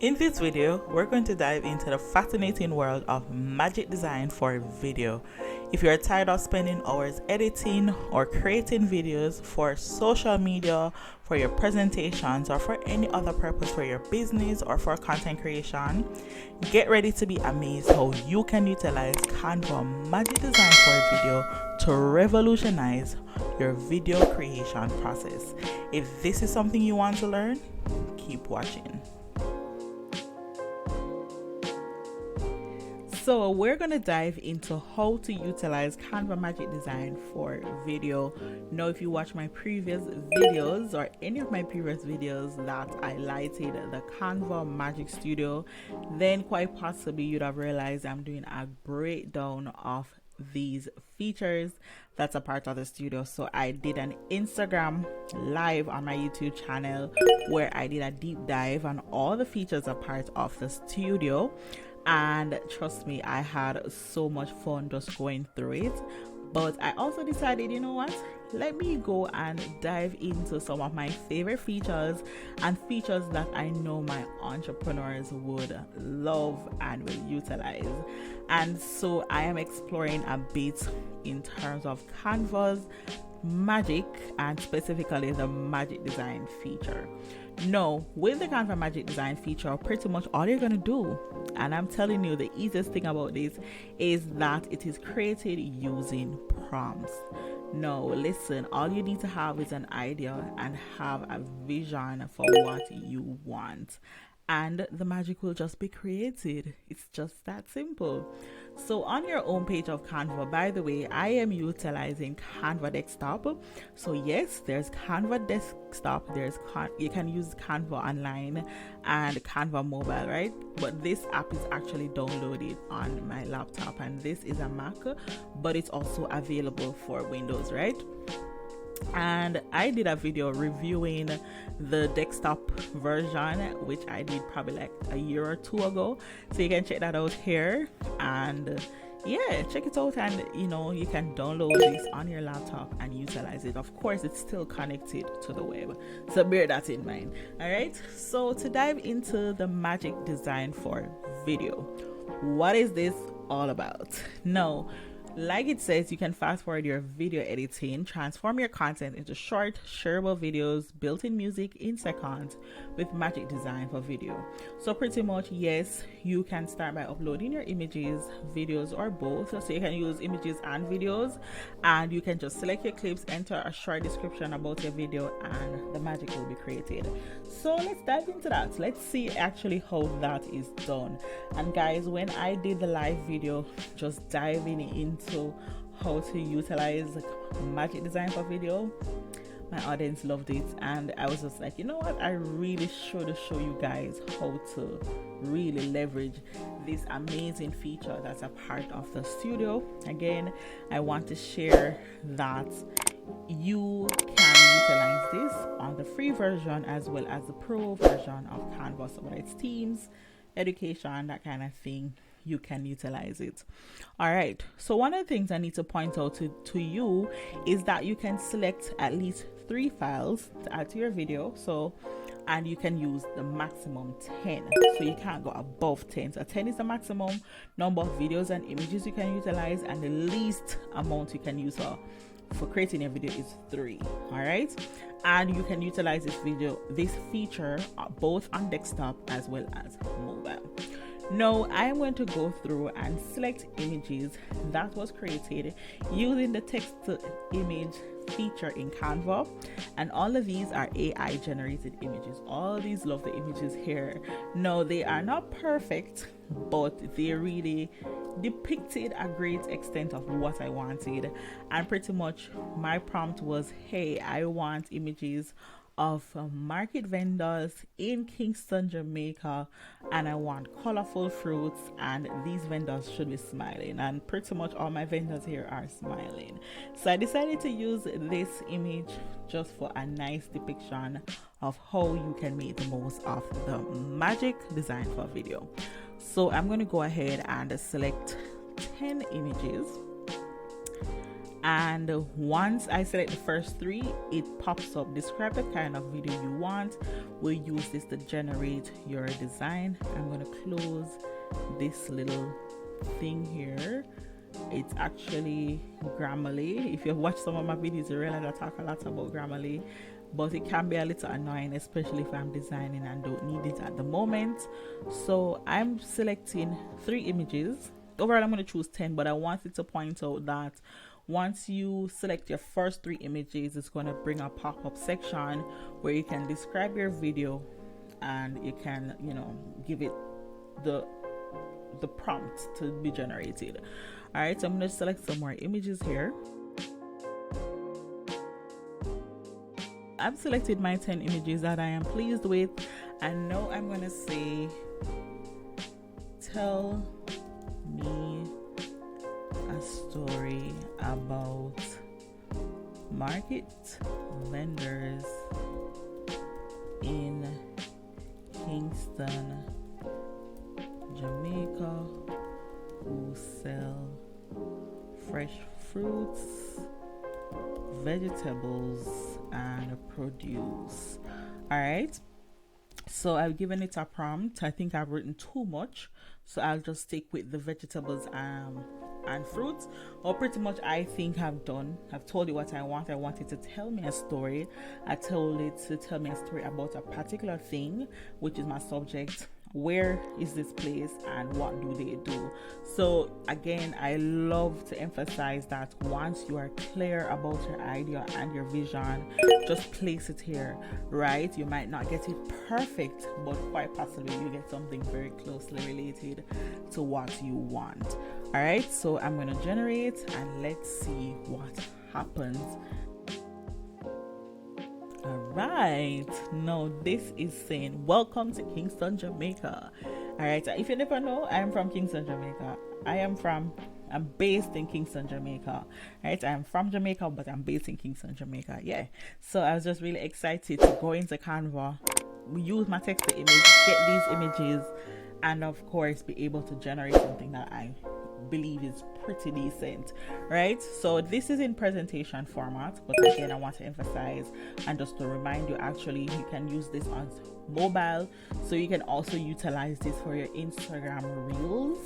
In this video, we're going to dive into the fascinating world of magic design for video. If you're tired of spending hours editing or creating videos for social media, for your presentations, or for any other purpose for your business or for content creation, get ready to be amazed how you can utilize Canva magic design for video to revolutionize your video creation process. If this is something you want to learn, keep watching. So we're going to dive into how to utilize Canva Magic Design for video. Now, if you watch my previous videos or any of my previous videos that I highlighted the Canva Magic Studio, then quite possibly you'd have realized I'm doing a breakdown of these features that's a part of the studio. So I did an Instagram live on my YouTube channel where I did a deep dive on all the features a part of the studio. And trust me, I had so much fun just going through it. But I also decided, you know what, let me go and dive into some of my favorite features and features that I know my entrepreneurs would love and will utilize. And so I am exploring a bit in terms of Canva's magic and specifically the magic design feature. No, with the Canva Magic Design feature, pretty much all you're going to do, and I'm telling you the easiest thing about this, is that it is created using prompts. No, listen, all you need to have is an idea and have a vision for what you want. And the magic will just be created. It's just that simple. So on your own page of Canva, by the way, I am utilizing Canva Desktop. So yes, there's Canva Desktop. You can use Canva Online and Canva Mobile, right? But this app is actually downloaded on my laptop, and this is a Mac, but it's also available for Windows, right? And I did a video reviewing the desktop version, which I did probably like a year or two ago, so you can check that out here. And yeah, check it out, and you can download this on your laptop and utilize it. Of course, it's still connected to the web, so bear that in mind. All right, so to dive into the magic design for video, what is this all about? Now, like it says, you can fast forward your video editing, transform your content into short, shareable videos, built-in music in seconds with magic design for video. So pretty much, yes, you can start by uploading your images, videos, or both. So you can use images and videos, and you can just select your clips, enter a short description about your video, and the magic will be created. So let's dive into that. Let's see actually how that is done. And guys, when I did the live video, just diving into how to utilize magic design for video, my audience loved it, and I was just like, you know what, I really should show you guys how to really leverage this amazing feature that's a part of the studio. Again, I want to share that you can utilize this on the free version as well as the pro version of Canva. So whether it's themes, education, that kind of thing, you can utilize it. All right, so one of the things I need to point out to you is that you can select at least 3 files to add to your video. So, and you can use the maximum 10, so you can't go above 10. So 10 is the maximum number of videos and images you can utilize, and the least amount you can use for creating a video is 3. All right, and you can utilize this feature both on desktop as well as mobile. Now I'm going to go through and select images that was created using the text to image feature in Canva, and all of these are AI generated images. All these love the images here. No, they are not perfect, but they really depicted a great extent of what I wanted. And pretty much my prompt was, hey, I want images of market vendors in Kingston, Jamaica, and I want colorful fruits, and these vendors should be smiling, and pretty much all my vendors here are smiling. So I decided to use this image just for a nice depiction of how you can make the most of the magic design for video. So I'm going to go ahead and select 10 images, And once I select the first three, it pops up. Describe the kind of video you want. We'll use this to generate your design. I'm going to close this little thing here. It's actually Grammarly. If you've watched some of my videos, you realize I talk a lot about Grammarly, but it can be a little annoying, especially if I'm designing and don't need it at the moment. So I'm selecting 3 images. Overall, I'm going to choose 10, but I wanted to point out that once you select your first 3 images, it's going to bring a pop-up section where you can describe your video and you can, give it the prompt to be generated. All right, so I'm going to select some more images here. I've selected my 10 images that I am pleased with, and now I'm going to say, tell me a story about market vendors in Kingston, Jamaica, who sell fresh fruits, vegetables, and produce. All right, so I've given it a prompt. I think I've written too much, so I'll just stick with the vegetables and fruits. Or pretty much I think I've told you what I want. I want it to tell me a story. I told it to tell me a story about a particular thing, which is my subject. Where is this place and what do they do? So again, I love to emphasize that once you are clear about your idea and your vision, just place it here, right? You might not get it perfect, but quite possibly you get something very closely related to what you want. All right, so I'm going to generate and let's see what happens. Right, now this is saying welcome to Kingston, Jamaica. All right, if you never know, I am from Kingston, Jamaica. I'm based in Kingston, Jamaica. Right, I'm from Jamaica, but I'm based in Kingston, Jamaica. Yeah, so I was just really excited to go into Canva, use my text to image, get these images, and of course be able to generate something that I believe is pretty decent, right? So this is in presentation format, but again I want to emphasize and just to remind you, actually you can use this on mobile, so you can also utilize this for your Instagram reels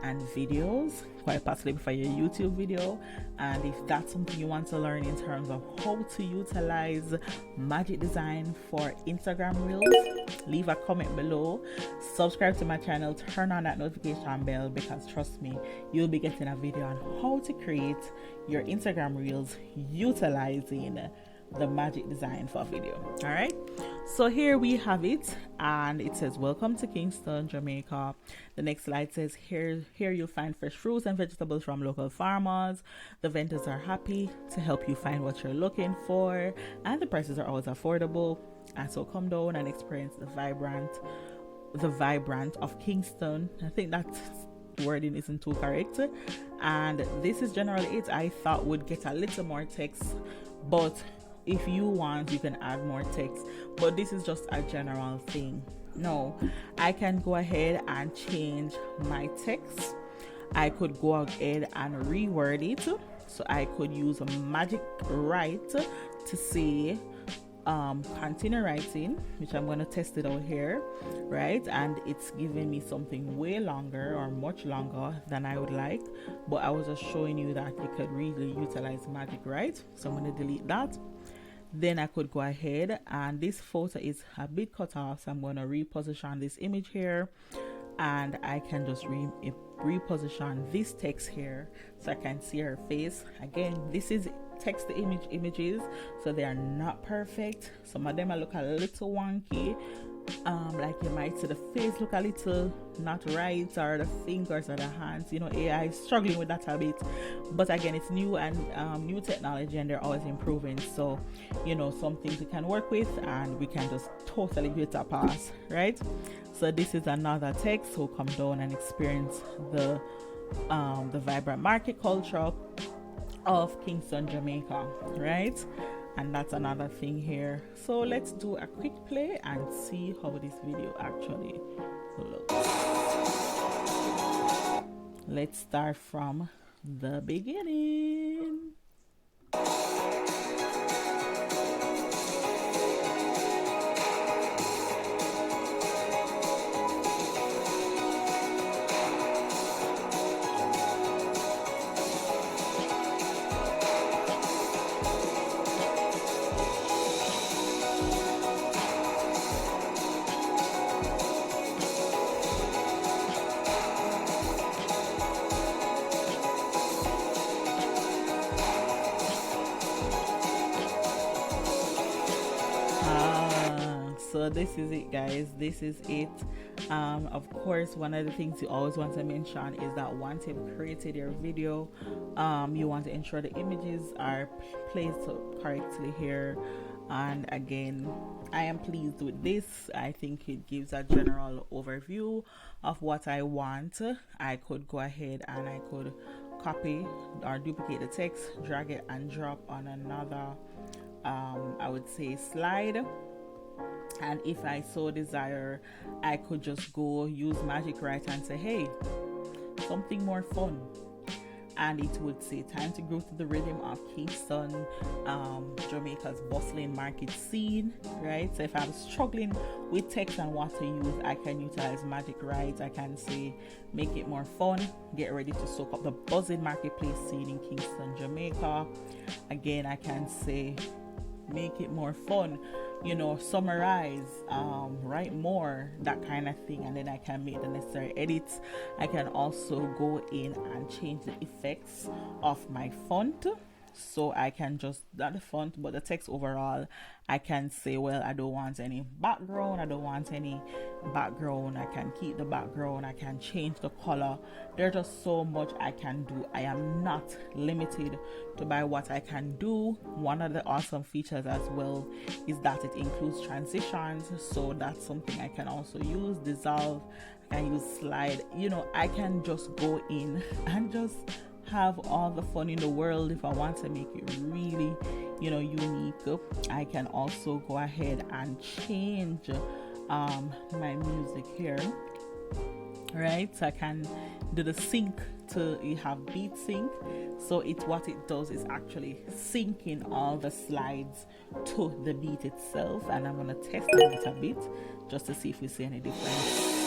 and videos, quite possibly for your YouTube video. And if that's something you want to learn in terms of how to utilize magic design for Instagram reels, leave a comment below, subscribe to my channel, turn on that notification bell, because trust me, you'll be getting a video on how to create your Instagram reels utilizing the magic design for video. All right, so here we have it, and it says welcome to Kingston, Jamaica. The next slide says here you'll find fresh fruits and vegetables from local farmers. The vendors are happy to help you find what you're looking for, and the prices are always affordable. And so come down and experience the vibrant of Kingston. I think that wording isn't too correct, and this is generally it. I thought would get a little more text, but if you want you can add more text, but this is just a general thing. No, I can go ahead and change my text. I could go ahead and reword it, so I could use a magic write to say continue writing, which I'm going to test it out here, right? And it's giving me something way longer, or much longer than I would like, but I was just showing you that you could really utilize magic write. So I'm going to delete that. Then I could go ahead, and this photo is a bit cut off, so I'm going to reposition this image here, and I can just reposition this text here so I can see her face. Again, this is text to image images, so they are not perfect. Some of them look a little wonky, like you might see the face look a little not right, or the fingers or the hands. AI is struggling with that a bit, but again, it's new and new technology, and they're always improving. So some things we can work with, and we can just totally give it a pass, right? So this is another text. So come down and experience the vibrant market culture of Kingston, Jamaica, right? And that's another thing here. So let's do a quick play and see how this video actually looks. Let's start from the beginning. this is it, guys. This is it. Of course, one of the things you always want to mention is that once you've created your video, you want to ensure the images are placed correctly here. And again, I am pleased with this. I think it gives a general overview of what I want. I could go ahead and I could copy or duplicate the text, drag it and drop on another I would say slide, and if I so desire, I could just go use Magic Write and say, hey, something more fun, and it would say time to grow to the rhythm of Kingston, Jamaica's bustling market scene, right? So if I'm struggling with text and what to use, I can utilize Magic Write. I can say make it more fun, get ready to soak up the buzzing marketplace scene in Kingston, Jamaica. Again, I can say make it more fun, summarize, write more, that kind of thing, and then I can make the necessary edits. I can also go in and change the effects of my font, so I can just, not the font but the text overall. I can say, well, I don't want any background, I can keep the background, I can change the color. There's just so much I can do. I am not limited to by what I can do. One of the awesome features as well is that it includes transitions, so that's something I can also use. Dissolve, I can use slide. I can just go in and just have all the fun in the world. If I want to make it really unique, I can also go ahead and change my music here, right? So I can do the sync to, you have beat sync, so what it does is actually syncing all the slides to the beat itself, and I'm going to test it a bit just to see if we see any difference.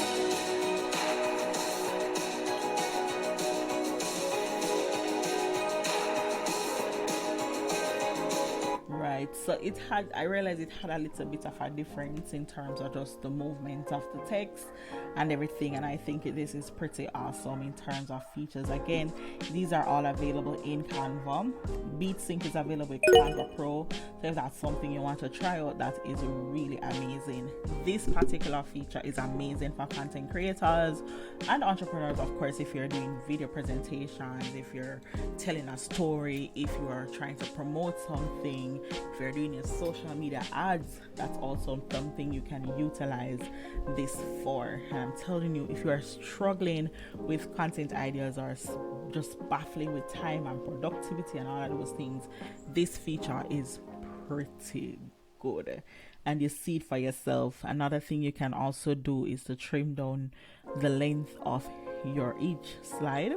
So I realized it had a little bit of a difference in terms of just the movement of the text and everything, and I think this is pretty awesome in terms of features. Again, these are all available in Canva. Beat Sync is available with Canva Pro, so if that's something you want to try out, that is really amazing. This particular feature is amazing for content creators and entrepreneurs, of course, if you're doing video presentations, if you're telling a story, if you are trying to promote something, if you're doing your social media ads, that's also something you can utilize this for. And I'm telling you, if you are struggling with content ideas or just baffling with time and productivity and all of those things, this feature is pretty good, and you see it for yourself. Another thing you can also do is to trim down the length of your each slide.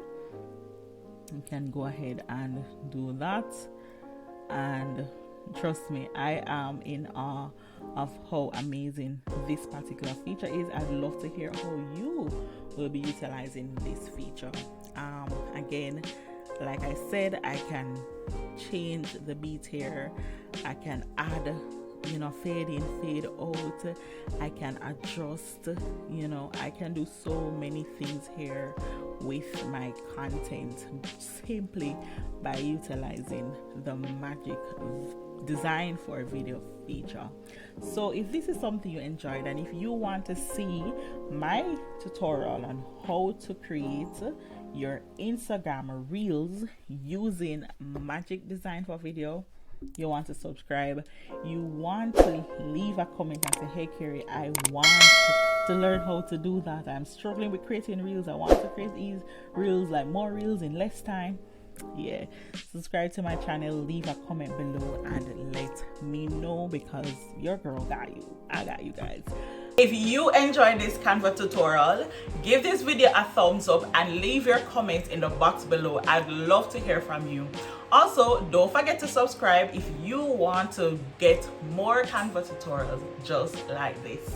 You can go ahead and do that, and trust me, I am in awe of how amazing this particular feature is. I'd love to hear how you will be utilizing this feature. Again, like I said, I can change the beat here. I can add, fade in, fade out. I can adjust, I can do so many things here with my content simply by utilizing the Magic Design for Video feature. So if this is something you enjoyed, and if you want to see my tutorial on how to create your Instagram reels using Magic Design for Video, you want to subscribe, you want to leave a comment and say, hey Carey, I want to learn how to do that. I'm struggling with creating reels. I want to create these reels, like more reels in less time. Yeah, subscribe to my channel, leave a comment below and let me know, because your girl got you. I got you guys. If you enjoyed this Canva tutorial, give this video a thumbs up and leave your comment in the box below. I'd love to hear from you. Also, don't forget to subscribe if you want to get more Canva tutorials just like this.